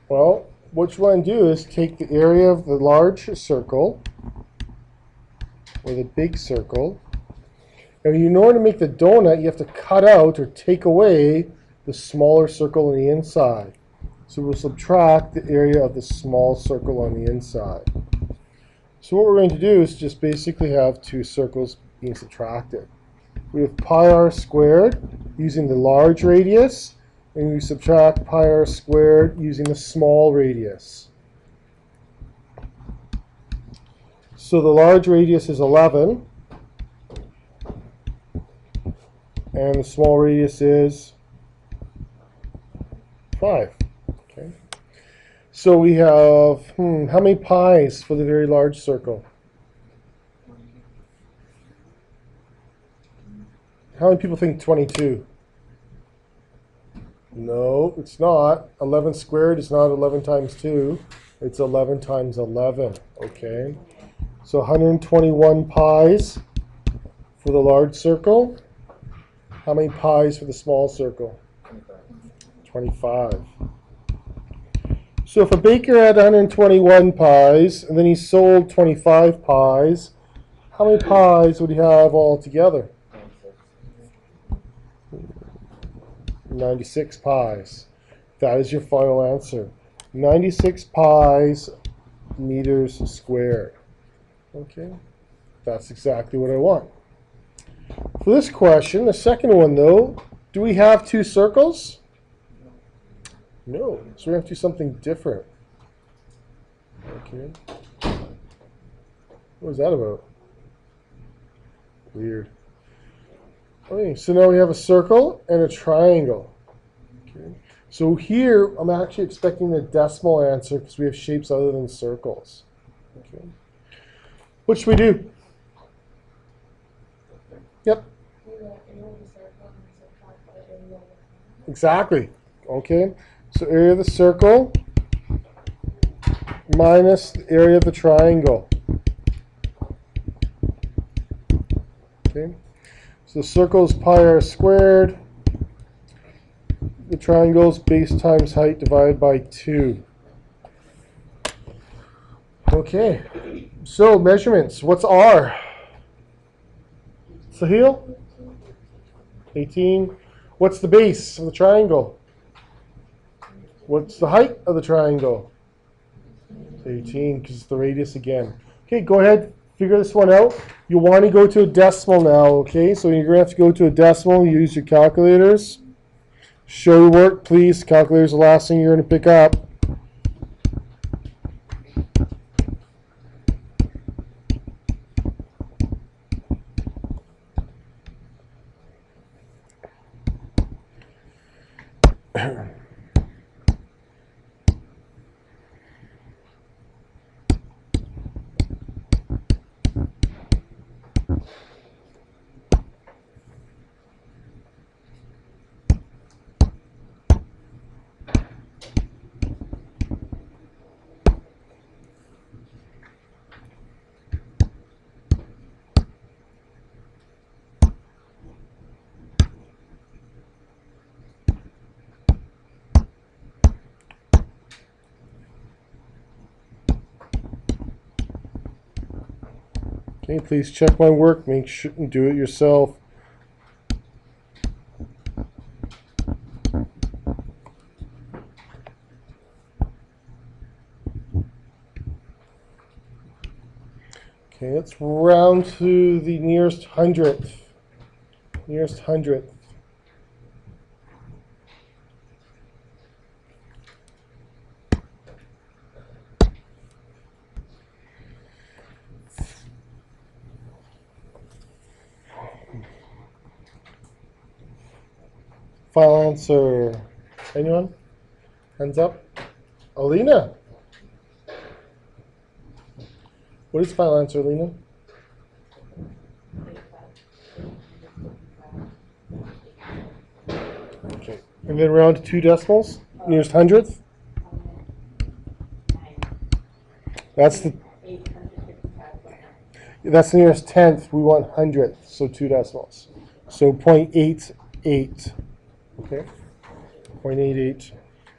Well, what you want to do is take the area of the large circle, or the big circle, and in order to make the donut, you have to cut out or take away the smaller circle on the inside. So we'll subtract the area of the small circle on the inside. So what we're going to do is just basically have two circles being subtracted. We have pi r squared using the large radius, and we subtract pi r squared using the small radius. So the large radius is 11, and the small radius is 5. Okay. So we have, how many pi's for the very large circle? How many people think 22? No, it's not. 11 squared is not 11 times 2. It's 11 times 11. Okay. So 121 pi's for the large circle. How many pi's for the small circle? 25. So if a baker had 121 pi's and then he sold 25 pi's, how many pi's would he have altogether? 96 pi's. That is your final answer. 96 pi's meters squared. Okay, that's exactly what I want. For this question, the second one though, do we have two circles? No, so we have to do something different. Okay. What was that about? Weird. Okay, so now we have a circle and a triangle. Okay. So here, I'm actually expecting the decimal answer because we have shapes other than circles. Okay. What should we do? Yep. Exactly. Okay. So area of the circle minus the area of the triangle. Okay. So the circle is pi r squared. The triangle is base times height divided by 2. Okay. So measurements. What's r? Sahil? 18. What's the base of the triangle? What's the height of the triangle? 18, because it's the radius again. Okay, go ahead, figure this one out. You want to go to a decimal now, okay? So you're going to have to go to a decimal, use your calculators. Show your work, please. Calculator's the last thing you're going to pick up. Okay, please check my work. Make sure and do it yourself. Okay, let's round to the nearest hundredth. Nearest hundredth. Final answer. Anyone? Hands up. Alina. What is final answer, Alina? Okay. And then round to 2 decimals. Nearest hundredth. That's the nearest tenth. We want hundredth, so 2 decimals. So 0.88. Okay, 0.88.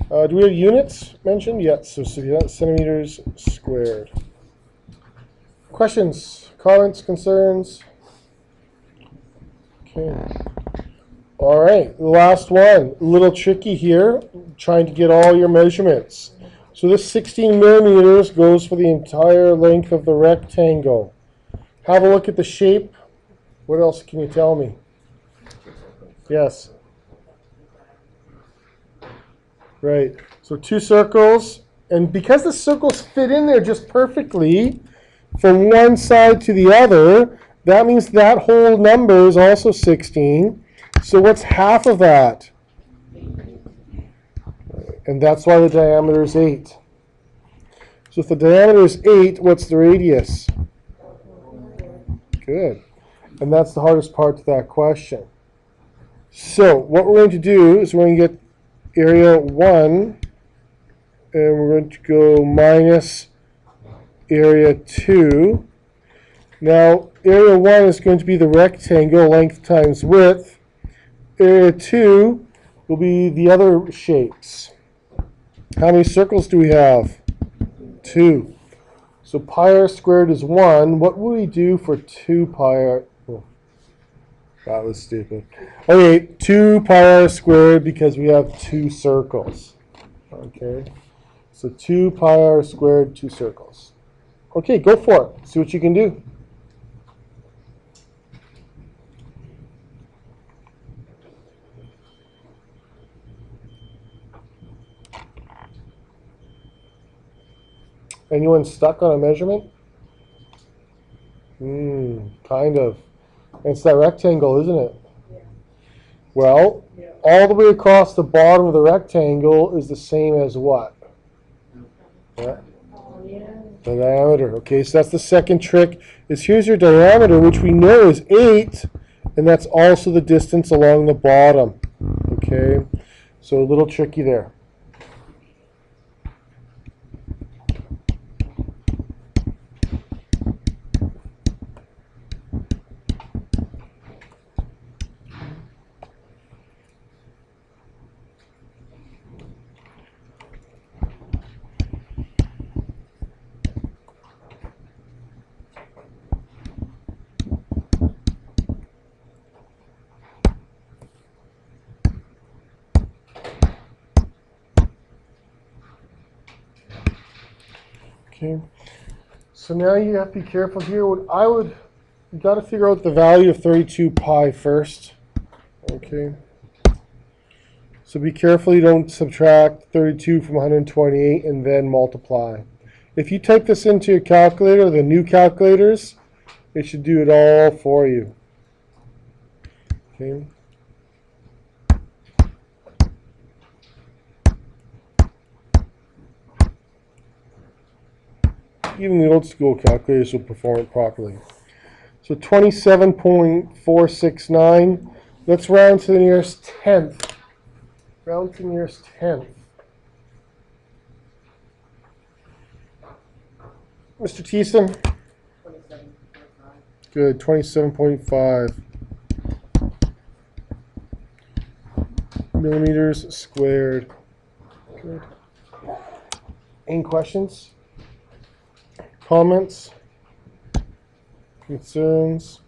Do we have units mentioned? Yes, so centimeters squared. Questions, comments, concerns? Okay. All right, the last one. A little tricky here, trying to get all your measurements. So this 16 millimeters goes for the entire length of the rectangle. Have a look at the shape. What else can you tell me? Yes. Right. So two circles, and because the circles fit in there just perfectly from one side to the other, that means that whole number is also 16. So what's half of that? And that's why the diameter is 8. So if the diameter is 8, what's the radius? Good. And that's the hardest part to that question. So what we're going to do is we're going to get area 1, and we're going to go minus area 2. Now, area 1 is going to be the rectangle, length times width. Area 2 will be the other shapes. How many circles do we have? 2. So pi r squared is 1. What will we do for 2 pi r? Oh, that was stupid. Okay, 2 pi r squared because we have 2 circles. Okay, so 2 pi r squared, 2 circles. Okay, go for it. See what you can do. Anyone stuck on a measurement? Kind of. It's that rectangle, isn't it? Yeah. Well, yeah. All the way across the bottom of the rectangle is the same as what? Yeah. The diameter. Okay, so that's the second trick. Is here's your diameter, which we know is 8, and that's also the distance along the bottom. Okay, so a little tricky there. Okay, so now you have to be careful here. You got to figure out the value of 32 pi first. Okay, so be careful you don't subtract 32 from 128 and then multiply. If you type this into your calculator, the new calculators, it should do it all for you. Okay. Even the old school calculators will perform it properly. So 27.469. Let's round to the nearest tenth. Round to the nearest tenth. Mr. Thiessen? 27.5. Good, 27.5 millimeters squared. Good. Any questions? Comments? Concerns?